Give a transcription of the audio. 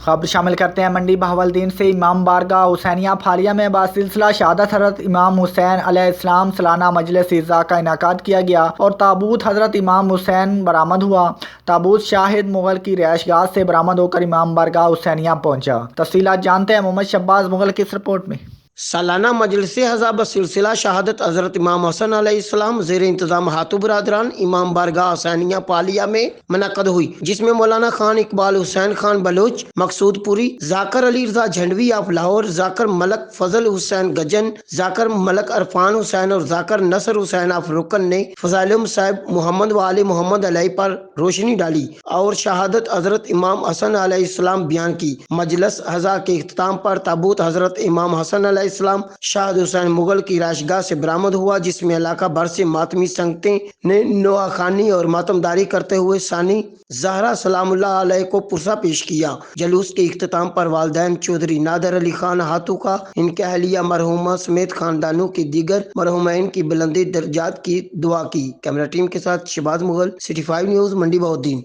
खबर शामिल करते हैं मंडी बहावलदीन से। इमाम बारगाह हुसैनिया फालिया में बासिलसिला शहादत हज़रत इमाम हुसैन अलैहिस्सलाम सालाना मजलिस इज़ा का इनेकाद किया गया और ताबूत हज़रत इमाम हुसैन बरामद हुआ। ताबूत शाहिद मुगल की रिहायशगाह से बरामद होकर इमाम बारगाह हुसैनिया पहुंचा। तफसीलात जानते हैं मोहम्मद शब्बाज मुगल की इस रिपोर्ट में। सालाना मजलिस हज़ा बसिलसिला शहादत हज़रत इमाम हसन अलैहिस्सलाम ज़ेर इंतज़ाम हाथू बरादरान इमाम बारगाह हुसैनिया पालिया में मुनक़द हुई, जिसमें मौलाना खान इकबाल हुसैन खान बलोच, मकसूद पुरी, जाकर अली रज़ा झंडवी ऑफ लाहौर, जाकर मलक फजल हुसैन गजन, जाकर मलक अरफान हुसैन और जाकर नसर हुसैन ऑफ रुकन ने फ़ज़ाइल साहिब मोहम्मद व आले मोहम्मद अलैहि पर रोशनी डाली और शहादत हज़रत इमाम हसन अलैहिस्सलाम बयान की। मजलिस हज़ा के इख्तिताम पर ताबूत हज़रत इमाम हसन इस्लाम शाहिद हुसैन मुगल की राशगाह से बरामद हुआ, जिसमें इलाका भर से मातमी संगतें ने नोआखानी और मातमदारी करते हुए सानी ज़हरा सलामुल्लाह अलैह को पुरसा पेश किया। जलूस के इख्तिताम पर वालिदैन चौधरी नादर अली खान हाथू का, इनके अहलिया मरहुमा समेत खानदानों की दीगर मरहुमैन की बुलंदी दर्जात की दुआ की। कैमरा टीम के साथ शहबाज मुगल, सिटी 5 न्यूज़, मंडी बहावलदीन।